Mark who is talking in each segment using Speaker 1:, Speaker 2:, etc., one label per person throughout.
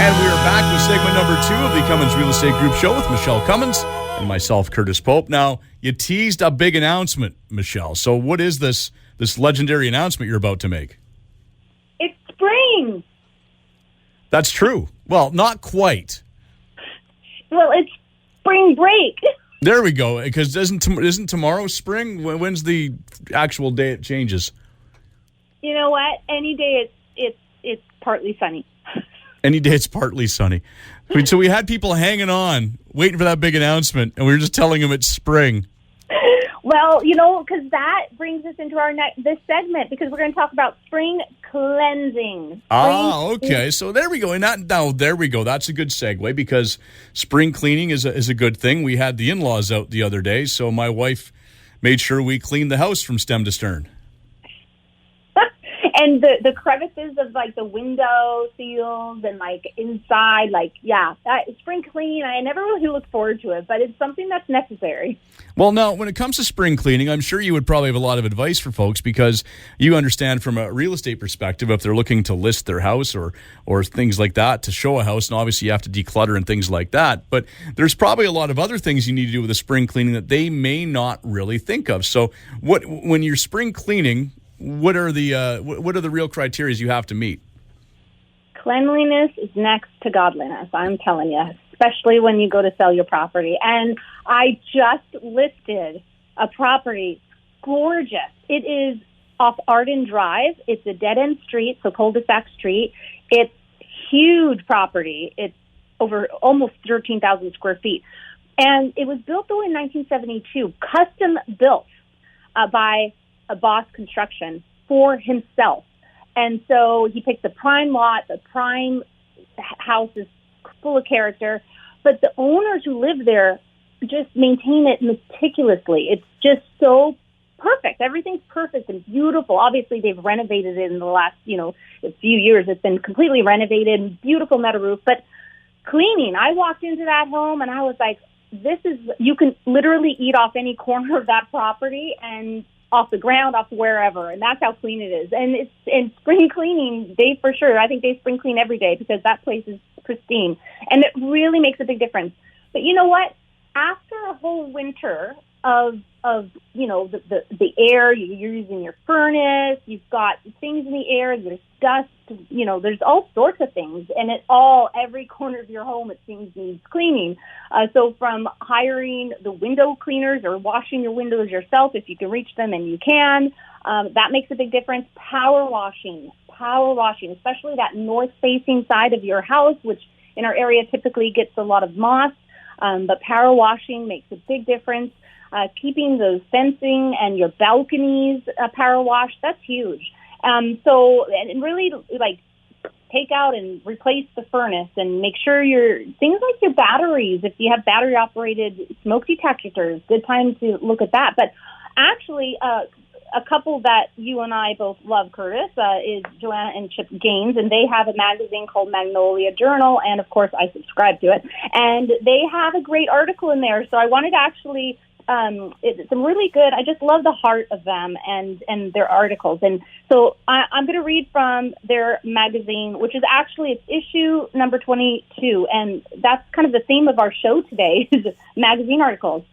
Speaker 1: And we are back with segment number 2 of the Cummins Real Estate Group show with Michele Cummins and myself, Curtis Pope. Now, you teased a big announcement, Michele. So what is this legendary announcement you're about to make?
Speaker 2: It's spring.
Speaker 1: That's true. Well, not quite.
Speaker 2: Well, it's spring break.
Speaker 1: There we go. Because isn't tomorrow spring? When's the actual day it changes?
Speaker 2: You know what? Any day it's partly sunny.
Speaker 1: Any day it's partly sunny. So we had people hanging on, waiting for that big announcement, and we were just telling them it's spring.
Speaker 2: Well, because that brings us into this segment, because we're going to talk about spring cleansing.
Speaker 1: Okay. So there we go. And there we go. That's a good segue, because spring cleaning is a good thing. We had the in-laws out the other day, so my wife made sure we cleaned the house from stem to stern.
Speaker 2: And the crevices of, the window seals and, inside, spring clean, I never really look forward to it, but it's something that's necessary.
Speaker 1: Well, now, when it comes to spring cleaning, I'm sure you would probably have a lot of advice for folks, because you understand from a real estate perspective, if they're looking to list their house or things like that, to show a house, and obviously you have to declutter and things like that, but there's probably a lot of other things you need to do with the spring cleaning that they may not really think of. So when you're spring cleaning, what are the real criteria you have to meet?
Speaker 2: Cleanliness is next to godliness, I'm telling you, especially when you go to sell your property. And I just listed a property, gorgeous. It is off Arden Drive. It's a dead-end street, so cul-de-sac street. It's huge property. It's over almost 13,000 square feet. And it was built, though, in 1972, custom built by a Boss Construction for himself. And so he picked the prime lot. The prime house is full of character, but the owners who live there just maintain it meticulously. It's just so perfect. Everything's perfect and beautiful. Obviously, they've renovated it in the last, a few years. It's been completely renovated, beautiful metal roof. But cleaning, I walked into that home and I was like, you can literally eat off any corner of that property and off the ground, off wherever, and that's how clean it is. And spring cleaning, I think they spring clean every day, because that place is pristine, and it really makes a big difference. But you know what? After a whole winter of the air, you're using your furnace, you've got things in the air, there's dust, there's all sorts of things, and every corner of your home, it seems, needs cleaning. So from hiring the window cleaners or washing your windows yourself, if you can reach them, and you can, that makes a big difference. Power washing, especially that north-facing side of your house, which in our area typically gets a lot of moss, but power washing makes a big difference. Keeping those fencing and your balconies power washed, that's huge. And really, take out and replace the furnace, and make sure things like your batteries, if you have battery-operated smoke detectors, good time to look at that. But actually, a couple that you and I both love, Curtis, is Joanna and Chip Gaines, and they have a magazine called Magnolia Journal, and of course I subscribe to it. And they have a great article in there, so I wanted to actually... it's some really good. I just love the heart of them and their articles. And so I'm going to read from their magazine, which is actually it's issue number 22. And that's kind of the theme of our show today is magazine articles.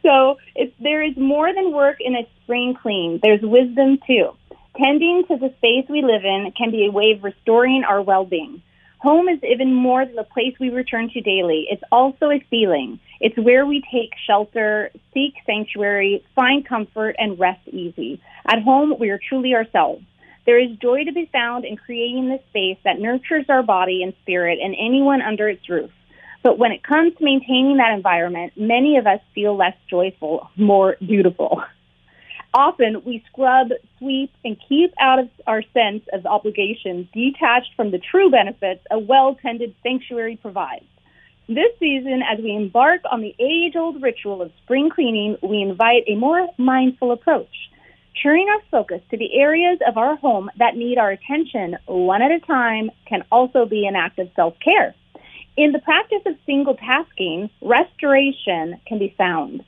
Speaker 2: So there is more than work in a spring clean. There's wisdom too. Tending to the space we live in can be a way of restoring our well-being. Home is even more than the place we return to daily. It's also a feeling. It's where we take shelter, seek sanctuary, find comfort, and rest easy. At home, we are truly ourselves. There is joy to be found in creating this space that nurtures our body and spirit and anyone under its roof. But when it comes to maintaining that environment, many of us feel less joyful, more beautiful. Often, we scrub, sweep, and keep out of our sense of obligation, detached from the true benefits a well-tended sanctuary provides. This season, as we embark on the age-old ritual of spring cleaning, we invite a more mindful approach. Turning our focus to the areas of our home that need our attention one at a time can also be an act of self-care. In the practice of single tasking, restoration can be found.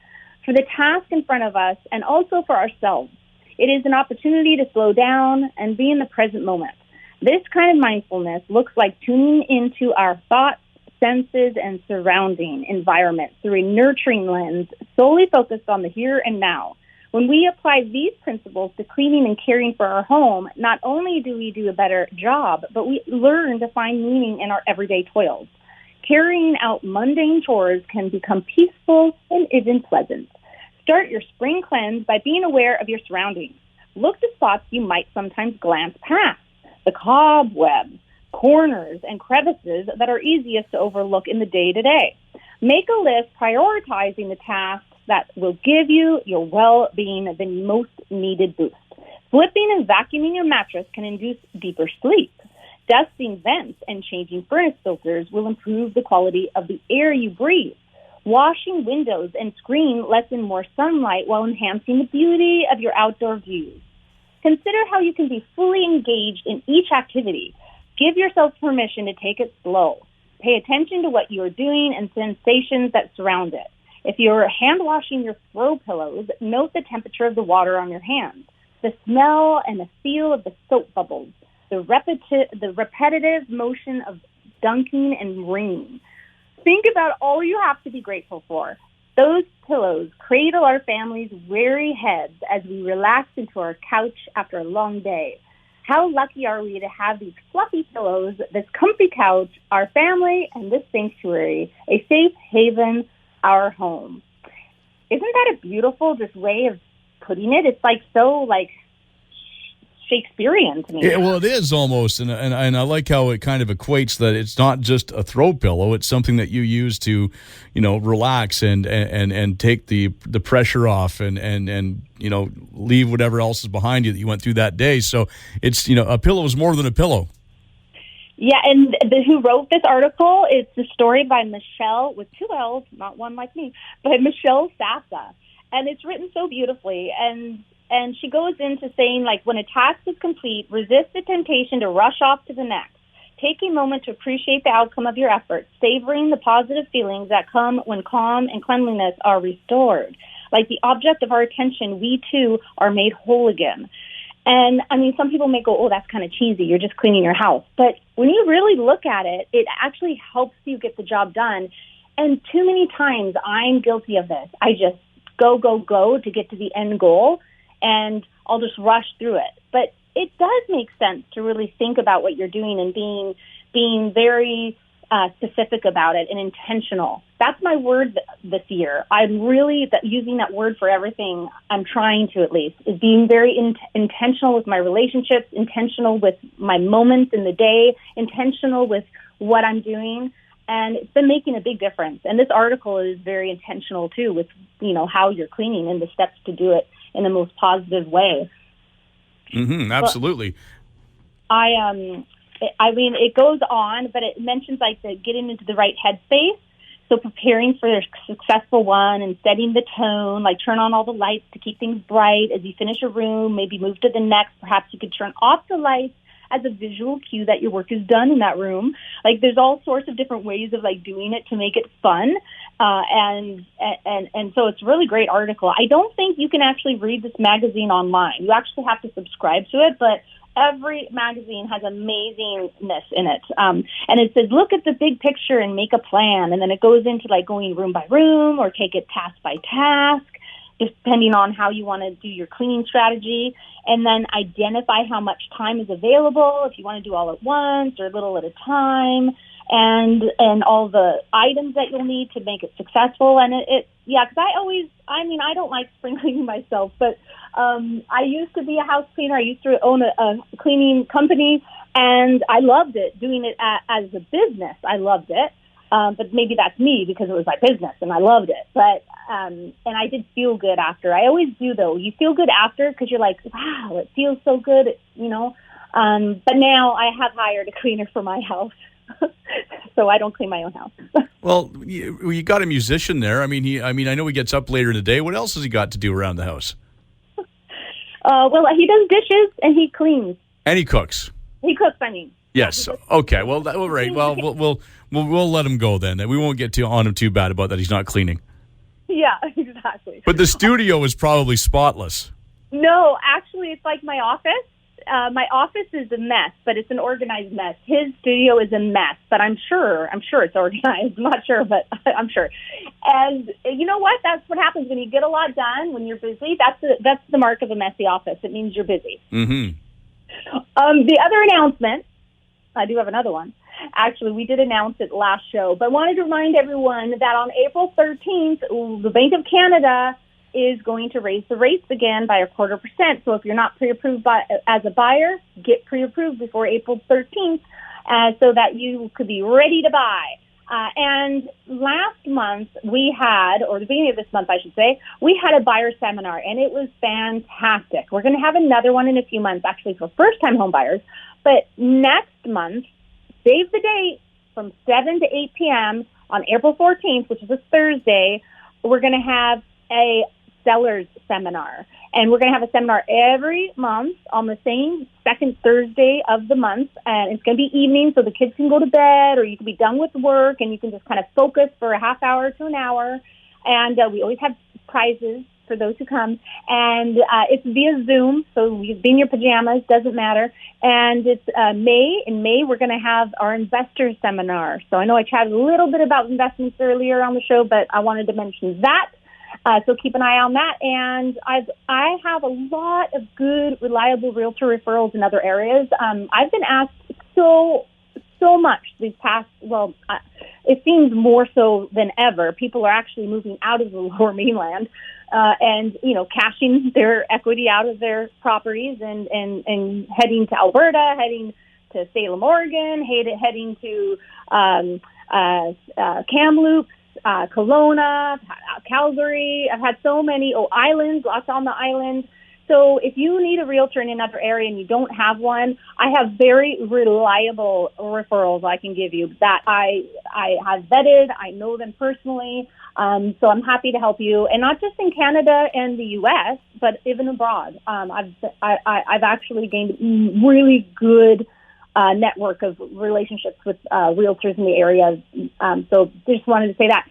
Speaker 2: For the task in front of us and also for ourselves, it is an opportunity to slow down and be in the present moment. This kind of mindfulness looks like tuning into our thoughts, senses, and surrounding environment through a nurturing lens solely focused on the here and now. When we apply these principles to cleaning and caring for our home, not only do we do a better job, but we learn to find meaning in our everyday toils. Carrying out mundane chores can become peaceful and even pleasant. Start your spring cleanse by being aware of your surroundings. Look to spots you might sometimes glance past, the cobwebs, corners, and crevices that are easiest to overlook in the day-to-day. Make a list prioritizing the tasks that will give you your well-being the most needed boost. Flipping and vacuuming your mattress can induce deeper sleep. Dusting vents and changing furnace filters will improve the quality of the air you breathe. Washing windows and screen lets in more sunlight while enhancing the beauty of your outdoor views. Consider how you can be fully engaged in each activity. Give yourself permission to take it slow. Pay attention to what you are doing and sensations that surround it. If you're hand washing your throw pillows, note the temperature of the water on your hands, the smell and the feel of the soap bubbles, the repetitive motion of dunking and wringing. Think about all you have to be grateful for. Those pillows cradle our family's weary heads as we relax into our couch after a long day. How lucky are we to have these fluffy pillows, this comfy couch, our family, and this sanctuary, a safe haven, our home. Isn't that a beautiful just way of putting it? It's like so like Shakespearean to me.
Speaker 1: Yeah, well, it is almost, and I like how it kind of equates that it's not just a throw pillow; it's something that you use to, relax and take the pressure off and leave whatever else is behind you that you went through that day. So it's a pillow is more than a pillow.
Speaker 2: Yeah, and who wrote this article? It's a story by Michele, with two L's, not one like me, by Michele Sassa. And it's written so beautifully. And she goes into saying, like, when a task is complete, resist the temptation to rush off to the next. Take a moment to appreciate the outcome of your efforts, savoring the positive feelings that come when calm and cleanliness are restored. Like the object of our attention, we too are made whole again. And, I mean, some people may go, oh, that's kind of cheesy. You're just cleaning your house. But when you really look at it, it actually helps you get the job done. And too many times I'm guilty of this. I just go to get to the end goal, and I'll just rush through it. But it does make sense to really think about what you're doing and being very specific about it and intentional. That's my word this year. I'm really using that word for everything. I'm trying to, at least, is being very intentional with my relationships, intentional with my moments in the day, intentional with what I'm doing. And it's been making a big difference. And this article is very intentional, too, with, how you're cleaning and the steps to do it in the most positive way.
Speaker 1: Mm-hmm, absolutely.
Speaker 2: But I mean, it goes on, but it mentions like the getting into the right headspace. So preparing for a successful one and setting the tone, like turn on all the lights to keep things bright. As you finish a room, maybe move to the next. Perhaps you could turn off the lights as a visual cue that your work is done in that room. Like there's all sorts of different ways of like doing it to make it fun. And so it's a really great article. I don't think you can actually read this magazine online. You actually have to subscribe to it, but every magazine has amazingness in it. And it says, look at the big picture and make a plan. And then it goes into like going room by room or take it task by task, depending on how you want to do your cleaning strategy. And then identify how much time is available, if you want to do all at once or a little at a time, and all the items that you'll need to make it successful. And because I don't like spring cleaning myself, but I used to be a house cleaner. I used to own a cleaning company, and I loved it, doing it as a business. I loved it. But maybe that's me because it was my business and I loved it. But, and I did feel good after. I always do though. You feel good after because you're like, wow, it feels so good, But now I have hired a cleaner for my house. So I don't clean my own house.
Speaker 1: Well, you got a musician there. I know he gets up later in the day. What else has he got to do around the house?
Speaker 2: Well, he does dishes and he cleans.
Speaker 1: And he cooks.
Speaker 2: He cooks, I mean.
Speaker 1: Yes. Okay. Well, right. Well, we'll let him go then. We won't get on him too bad about that. He's not cleaning.
Speaker 2: Yeah, exactly.
Speaker 1: But the studio is probably spotless.
Speaker 2: No, actually, it's like my office. my office is a mess, but it's an organized mess. His studio is a mess, but I'm sure it's organized. I'm not sure, but I'm sure. And you know what? That's what happens when you get a lot done, when you're busy. That's the mark of a messy office. It means you're busy.
Speaker 1: Mm-hmm.
Speaker 2: The other announcement, I do have another one. Actually, we did announce it last show, but I wanted to remind everyone that on April 13th, the Bank of Canada is going to raise the rates again by 0.25%. So if you're not pre-approved as a buyer, get pre-approved before April 13th so that you could be ready to buy. And last month we had, or the beginning of this month, I should say, we had a buyer seminar, and it was fantastic. We're going to have another one in a few months, actually, for first-time home buyers. But next month, save the date, from 7 to 8 p.m. on April 14th, which is a Thursday, we're going to have a sellers seminar. And we're going to have a seminar every month on the same second Thursday of the month. And it's going to be evening, so the kids can go to bed, or you can be done with work, and you can just kind of focus for a half hour to an hour. And we always have prizes for those who come. And it's via Zoom, so you can be in your pajamas, doesn't matter. And it's May. In May, we're going to have our investor seminar. So I know I chatted a little bit about investments earlier on the show, but I wanted to mention that. So keep an eye on that. And I have a lot of good, reliable realtor referrals in other areas. I've been asked so much these past, it seems more so than ever. People are actually moving out of the Lower Mainland and, cashing their equity out of their properties and heading to Alberta, heading to Salem, Oregon, heading to Kamloops, Kelowna, Calgary. I've had so many, islands, lots on the island. So if you need a realtor in another area and you don't have one, I have very reliable referrals I can give you that I have vetted. I know them personally. So I'm happy to help you, and not just in Canada and the U.S., but even abroad. I've actually gained really good network of relationships with realtors in the area. So just wanted to say that.